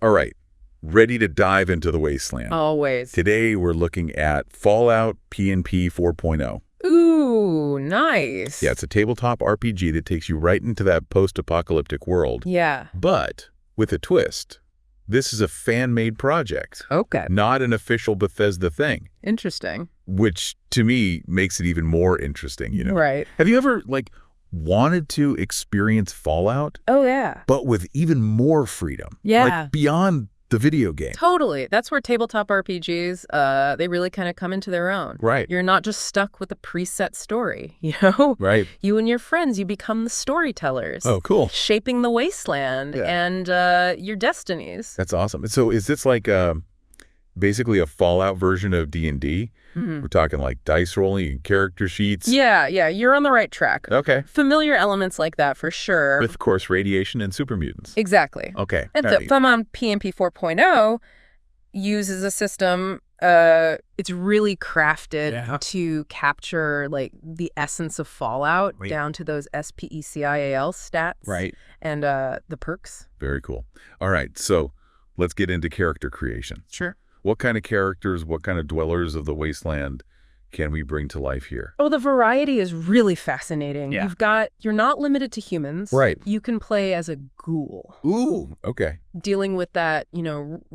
All right. Ready to dive into the Wasteland. Always. Today, we're looking at Fallout PnP 4.0. Ooh, nice. Yeah, it's a tabletop RPG that takes you right into that post-apocalyptic world. Yeah. But with a twist. This is a fan-made project. Okay. Not an official Bethesda thing. Interesting. Which, to me, makes it even more interesting, you know? Right. Have you ever, wanted to experience Fallout? Oh, yeah. But with even more freedom? Yeah. Beyond the video game. Totally. That's where tabletop RPGs, they really kind of come into their own. Right. You're not just stuck with a preset story, you know? Right. You and your friends, you become the storytellers. Oh, cool. Shaping the wasteland and your destinies. That's awesome. So is this basically a Fallout version of D&D? We're talking dice rolling and character sheets? Yeah, you're on the right track. Okay. Familiar elements like that for sure. With, of course, radiation and super mutants. Exactly. Okay. And so Fallout PnP 4.0 uses a system, it's really crafted to capture the essence of Fallout down to those SPECIAL stats. Right. And the perks. Very cool. All right, so let's get into character creation. Sure. What kind of characters, what kind of dwellers of the wasteland can we bring to life here? Oh, the variety is really fascinating. Yeah. You're not limited to humans. Right. You can play as a ghoul. Ooh, okay. Dealing with that,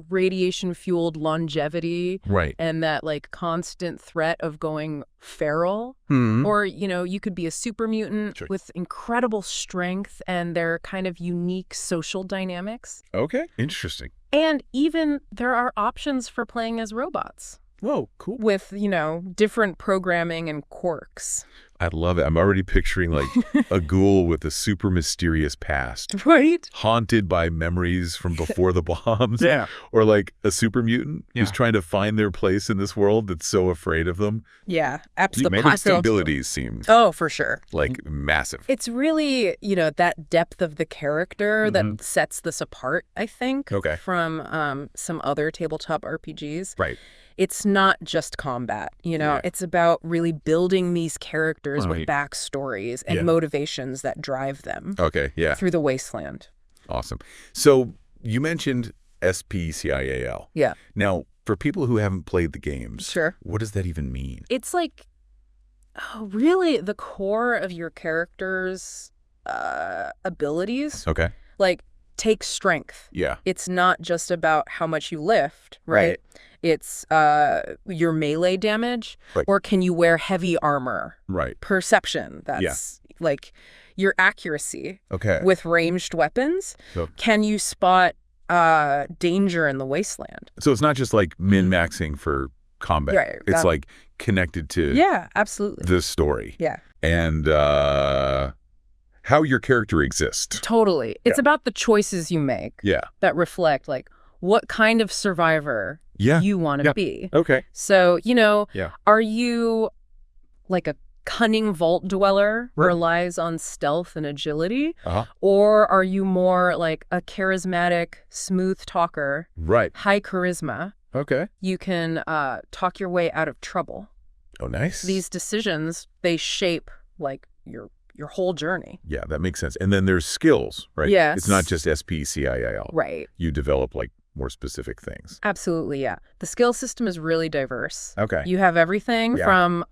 radiation-fueled longevity. Right. And that, constant threat of going feral. Or, you could be a super mutant with incredible strength and their kind of unique social dynamics. Okay. Interesting. And even there are options for playing as robots. Whoa, cool. With, different programming and quirks. I love it. I'm already picturing a ghoul with a super mysterious past. Right? Haunted by memories from before the bombs. Yeah. Or a super mutant who's trying to find their place in this world that's so afraid of them. Yeah, The absolutely. possibilities seem Oh, for sure. massive. It's really, that depth of the character that sets this apart, I think, from some other tabletop RPGs. Right. It's not just combat, It's about really building these characters with backstories and motivations that drive them through the wasteland. Awesome. So you mentioned SPCIAL. Yeah. Now, for people who haven't played the games, what does that even mean? It's really the core of your character's abilities. Okay. Take strength. Yeah. It's not just about how much you lift, right? It's your melee damage, or can you wear heavy armor? Right. Perception, that's your accuracy with ranged weapons. So, can you spot danger in the wasteland? So it's not just min-maxing for combat. Right. It's connected to absolutely. the story. Yeah. And how your character exists. Totally. It's about the choices you make that reflect what kind of survivor you want to be. Okay. So, are you a cunning vault dweller, relies on stealth and agility? Or are you more a charismatic, smooth talker, high charisma? Okay. You can talk your way out of trouble. Oh, nice. These decisions, they shape your whole journey. Yeah, that makes sense. And then there's skills, right? Yes. It's not just SPCIAL. Right. You develop more specific things. Absolutely, yeah. The skill system is really diverse. Okay. You have everything from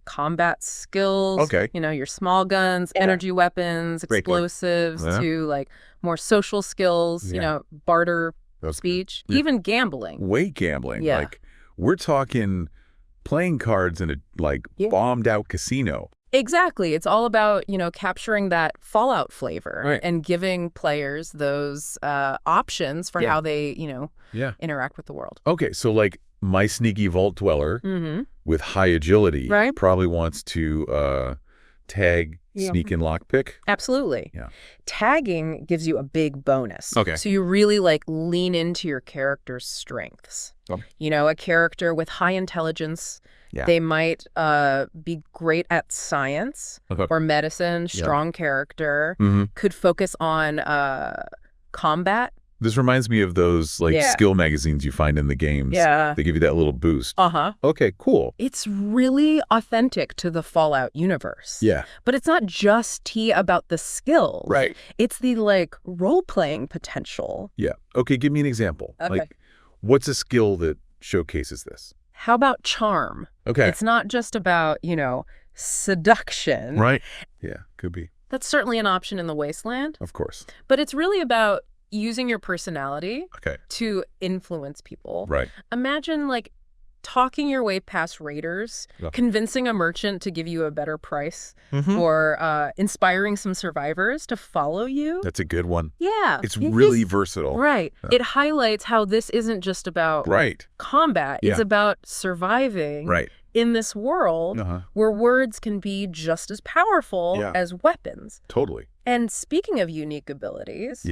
combat skills, your small guns, energy weapons, explosives, to more social skills, barter speech, even gambling. Weight gambling. Yeah. We're talking playing cards in a bombed out casino. Exactly. It's all about, capturing that Fallout flavor and giving players those options for how they, interact with the world. Okay. So my sneaky vault dweller with high agility probably wants to tag, sneak, and lockpick. Absolutely. Yeah. Tagging gives you a big bonus. Okay. So you really lean into your character's strengths. A character with high intelligence. Yeah. They might be great at science or medicine, strong character, could focus on combat, This reminds me of those skill magazines you find in the games. Yeah. They give you that little boost. Uh-huh. Okay, cool. It's really authentic to the Fallout universe. Yeah. But it's not just about the skills. Right. It's the role-playing potential. Yeah. Okay, give me an example. Okay. What's a skill that showcases this? How about charm? Okay. It's not just about, seduction. Right. Yeah, could be. That's certainly an option in the Wasteland. Of course. But it's really about using your personality okay. to influence people. Right. Imagine talking your way past raiders, convincing a merchant to give you a better price, or inspiring some survivors to follow you. That's a good one. Yeah. It's really versatile. Right. It highlights how this isn't just about combat. Yeah. It's about surviving in this world where words can be just as powerful as weapons. Totally. And speaking of unique abilities,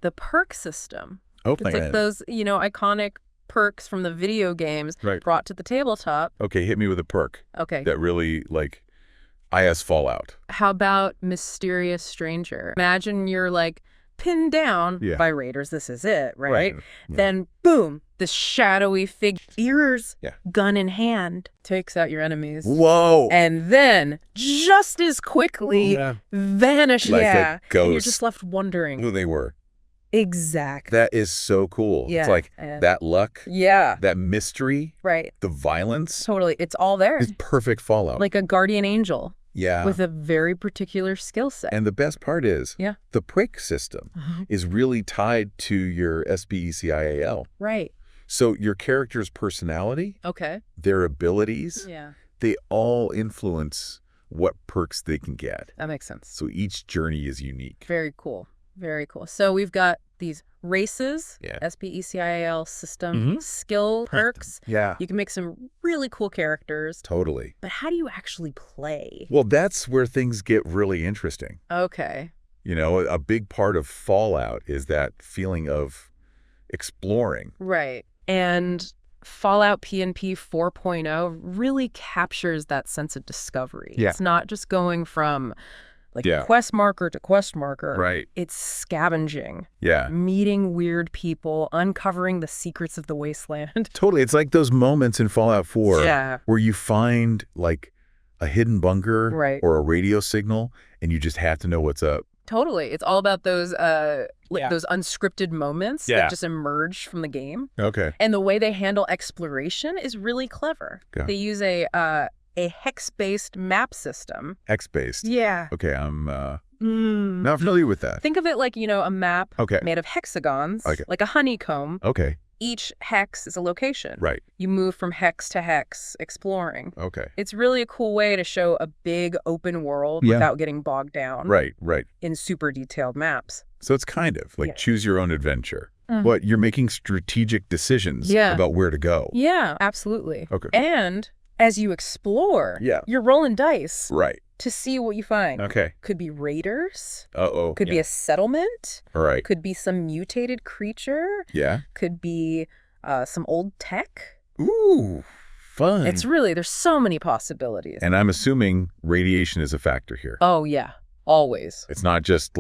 the perk system. Oh, it's like those, iconic perks from the video games brought to the tabletop. Okay, hit me with a perk. Okay. That really, IS Fallout. How about Mysterious Stranger? Imagine you're, pinned down by raiders. This is it, right? Then, boom, this shadowy figure, ears, gun in hand, takes out your enemies. Whoa! And then, just as quickly, vanishes. Like a ghost. And you're just left wondering who they were. Exactly. That is so cool. Yeah. It's that luck. Yeah. That mystery. Right. The violence. Totally. It's all there. It's perfect Fallout. Like a guardian angel. Yeah. With a very particular skill set. And the best part is, the prick system is really tied to your SPECIAL. Right. So your character's personality, their abilities, they all influence what perks they can get. That makes sense. So each journey is unique. Very cool. Very cool. So we've got these races, SPECIAL system, skill perks. Yeah. You can make some really cool characters. Totally. But how do you actually play? Well, that's where things get really interesting. Okay. A big part of Fallout is that feeling of exploring. Right. And Fallout PnP 4.0 really captures that sense of discovery. Yeah. It's not just going from quest marker to quest marker. Right. It's scavenging. Yeah. Meeting weird people, uncovering the secrets of the wasteland. Totally. It's like those moments in Fallout 4 where you find a hidden bunker or a radio signal and you just have to know what's up. Totally. It's all about those those unscripted moments that just emerge from the game. Okay. And the way they handle exploration is really clever. Okay. They use a hex-based map system. Hex-based? Yeah. Okay, I'm not familiar with that. Think of it like, a map made of hexagons, like a honeycomb. Okay. Each hex is a location. Right. You move from hex to hex, exploring. Okay. It's really a cool way to show a big open world without getting bogged down. Right. In super detailed maps. So it's kind of choose your own adventure. But you're making strategic decisions about where to go. Yeah, absolutely. Okay. And as you explore, you're rolling dice. Right. To see what you find. Okay. Could be raiders. Uh-oh. Could be a settlement. All right. Could be some mutated creature. Yeah. Could be some old tech. Ooh, fun. There's so many possibilities. And I'm assuming radiation is a factor here. Oh, yeah. Always. It's not just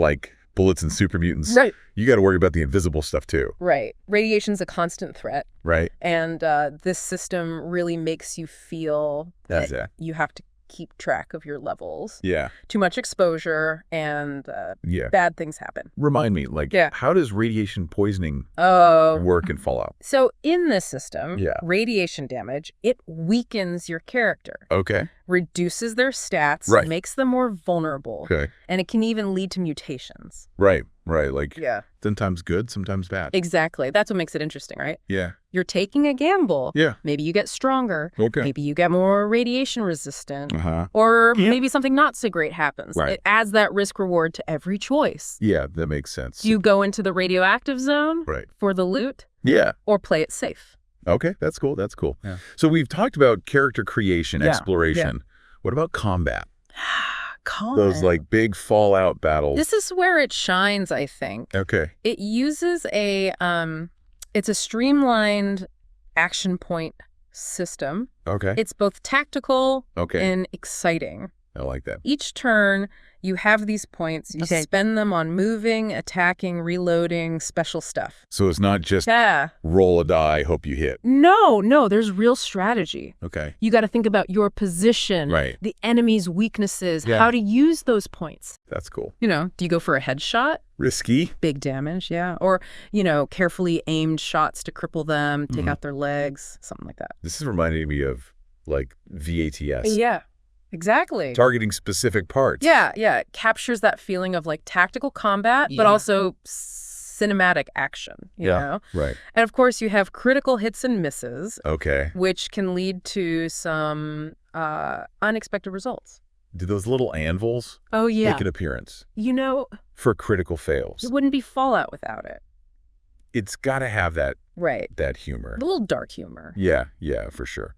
bullets and super mutants. Right. You got to worry about the invisible stuff too. Right. Radiation's a constant threat. Right. And this system really makes you feel that you have to keep track of your levels. Yeah. Too much exposure and bad things happen. Remind me, how does radiation poisoning work in Fallout? So in this system, radiation damage, it weakens your character. Okay. Reduces their stats, makes them more vulnerable. Okay. And it can even lead to mutations. Right. Sometimes good, sometimes bad. Exactly. That's what makes it interesting, right? Yeah. You're taking a gamble. Yeah. Maybe you get stronger. Okay. Maybe you get more radiation resistant. Or maybe something not so great happens. Right. It adds that risk reward to every choice. Yeah, that makes sense. Do you go into the radioactive zone for the loot? Yeah. Or play it safe? Okay, that's cool. Yeah. So we've talked about character creation, exploration. Yeah. What about combat? Those big Fallout battles. This is where it shines, I think. Okay. It uses it's a streamlined action point system. Okay. It's both tactical and exciting. I like that. Each turn You have these points. You spend them on moving, attacking, reloading, special stuff. So it's not just roll a die, hope you hit. No, there's real strategy. Okay. You got to think about your position, the enemy's weaknesses, how to use those points. That's cool. You know, do you go for a headshot? Risky. Big damage, yeah. Or, you know, carefully aimed shots to cripple them, take out their legs, something like that. This is reminding me of, like, VATS. Yeah. Exactly. Targeting specific parts. Yeah. It captures that feeling of like tactical combat, but also cinematic action, you know? Right. And of course, you have critical hits and misses. Okay. Which can lead to some unexpected results. Do those little anvils make an appearance? You know, for critical fails. It wouldn't be Fallout without it. It's got to have that that humor. A little dark humor. Yeah, for sure.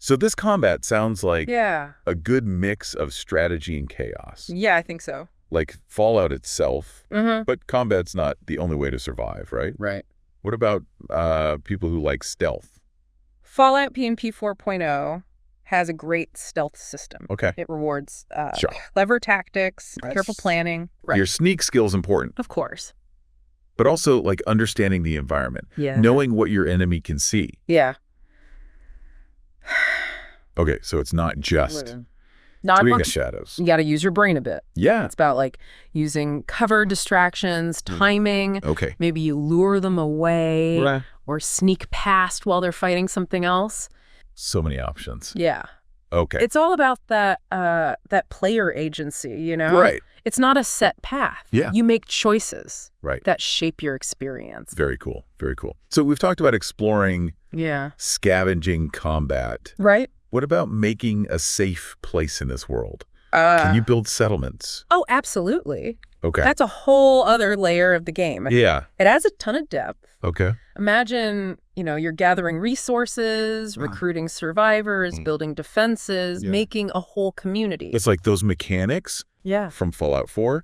So this combat sounds like a good mix of strategy and chaos. Yeah, I think so. Like Fallout itself, but combat's not the only way to survive, right? Right. What about people who like stealth? Fallout PnP 4.0 has a great stealth system. Okay. It rewards clever tactics, careful planning. Right. Your sneak skill's important. Of course. But also like understanding the environment. Yeah. Knowing what your enemy can see. Yeah. Okay, so it's not just shadows. You got to use your brain a bit. Yeah. It's about like using cover distractions, timing. Okay. Maybe you lure them away or sneak past while they're fighting something else. So many options. Yeah. Okay. It's all about that player agency, you know? Right. It's not a set path. Yeah. You make choices that shape your experience. Very cool. Very cool. So we've talked about exploring scavenging combat. Right. What about making a safe place in this world? Can you build settlements? Oh, absolutely. Okay. That's a whole other layer of the game. Yeah. It adds a ton of depth. Okay. Imagine, you know, you're gathering resources, recruiting survivors, building defenses, making a whole community. It's like those mechanics from Fallout 4,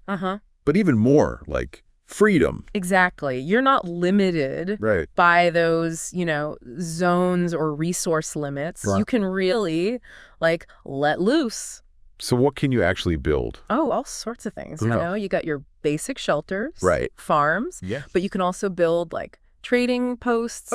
but even more like freedom. Exactly. You're not limited by those, you know, zones or resource limits. You can really like let loose. So what can you actually build? Oh, all sorts of things. You know, you got your basic shelters, farms, but you can also build like trading posts,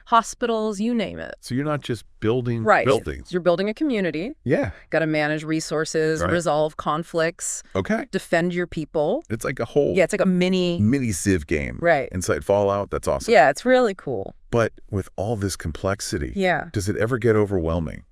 hospitals, you name it. So you're not just building buildings. You're building a community. Yeah. Got to manage resources, resolve conflicts, defend your people. It's like a whole it's like a mini Civ game. Right. Inside Fallout. That's awesome. Yeah, it's really cool. But with all this complexity, does it ever get overwhelming?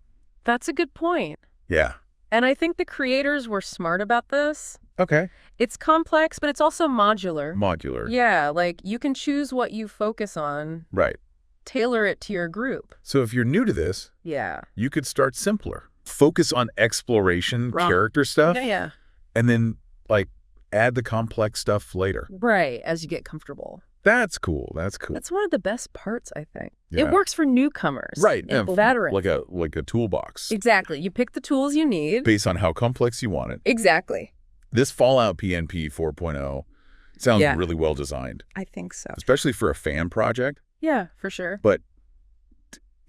That's a good point. Yeah. And I think the creators were smart about this. Okay. It's complex, but it's also modular. Modular. Yeah, like you can choose what you focus on. Right. Tailor it to your group. So if you're new to this, you could start simpler. Focus on exploration, character stuff. Yeah. And then like add the complex stuff later. Right, as you get comfortable. That's cool. That's cool. That's one of the best parts, I think. Yeah. It works for newcomers. Right. And veterans. Like a toolbox. Exactly. You pick the tools you need. Based on how complex you want it. Exactly. This Fallout PnP 4.0 sounds really well designed. I think so. Especially for a fan project. Yeah, for sure. But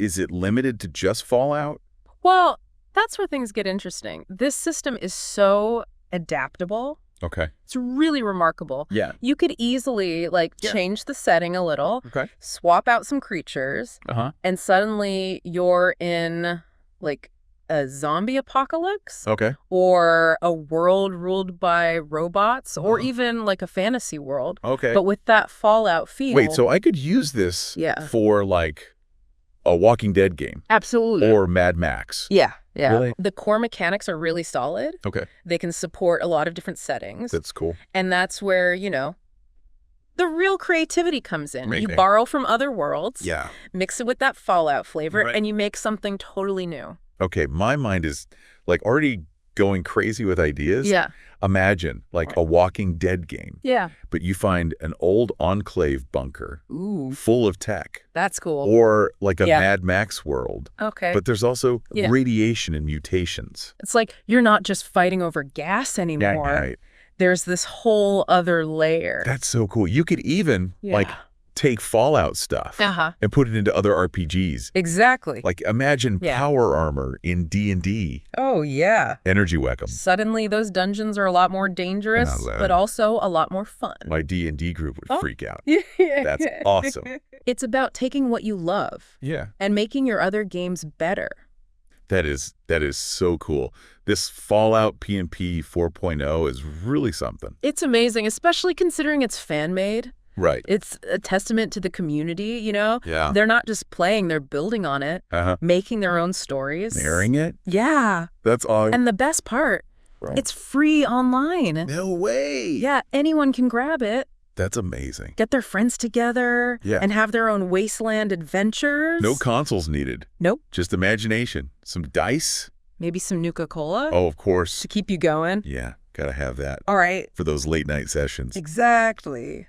is it limited to just Fallout? Well, that's where things get interesting. This system is so adaptable. Okay. It's really remarkable. Yeah. You could easily like change the setting a little, swap out some creatures, and suddenly you're in like a zombie apocalypse. Okay. Or a world ruled by robots, or even like a fantasy world. Okay. But with that Fallout feel. Wait, so I could use this for like a Walking Dead game. Absolutely. Or Mad Max. Yeah. Really? The core mechanics are really solid. Okay. They can support a lot of different settings. That's cool. And that's where, you know, the real creativity comes in. Maybe. You borrow from other worlds. Yeah. Mix it with that Fallout flavor, and you make something totally new. Okay, my mind is like already going crazy with ideas. Yeah. Imagine like a Walking Dead game. Yeah. But you find an old enclave bunker full of tech. That's cool. Or like a Mad Max world. Okay. But there's also radiation and mutations. It's like you're not just fighting over gas anymore. Right. There's this whole other layer. That's so cool. You could even like take Fallout stuff and put it into other RPGs. Exactly. Like imagine power armor in D&D. Oh, yeah. Energy weapon. Suddenly those dungeons are a lot more dangerous, but also a lot more fun. My D&D group would freak out. Yeah. That's awesome. It's about taking what you love and making your other games better. That is so cool. This Fallout PnP 4.0 is really something. It's amazing, especially considering it's fan-made. Right. It's a testament to the community, you know? Yeah. They're not just playing, they're building on it, making their own stories. Airing it? Yeah. That's all. And the best part, it's free online. No way. Yeah, anyone can grab it. That's amazing. Get their friends together and have their own wasteland adventures. No consoles needed. Nope. Just imagination. Some dice. Maybe some Nuka-Cola. Oh, of course. To keep you going. Yeah, gotta have that. All right. For those late night sessions. Exactly.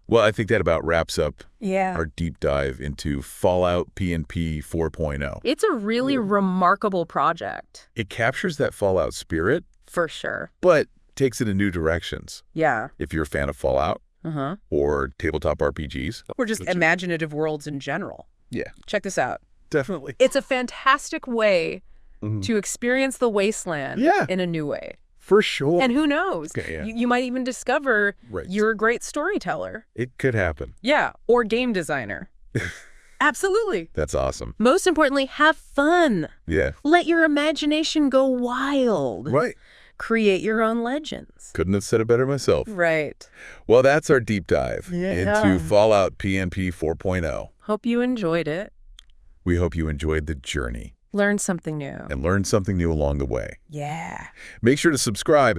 Well, I think that about wraps up our deep dive into Fallout PnP 4.0. It's a really remarkable project. It captures that Fallout spirit. For sure. But takes it in new directions. Yeah. If you're a fan of Fallout or tabletop RPGs. Or just imaginative worlds in general. Yeah. Check this out. Definitely. It's a fantastic way to experience the wasteland in a new way. For sure. And who knows? You might even discover you're a great storyteller. It could happen. Yeah. Or game designer. Absolutely. That's awesome. Most importantly, have fun. Yeah. Let your imagination go wild. Right. Create your own legends. Couldn't have said it better myself. Right. Well, that's our deep dive into Fallout PnP 4.0. Hope you enjoyed it. We hope you enjoyed the journey. Learn something new. And learn something new along the way. Yeah. Make sure to subscribe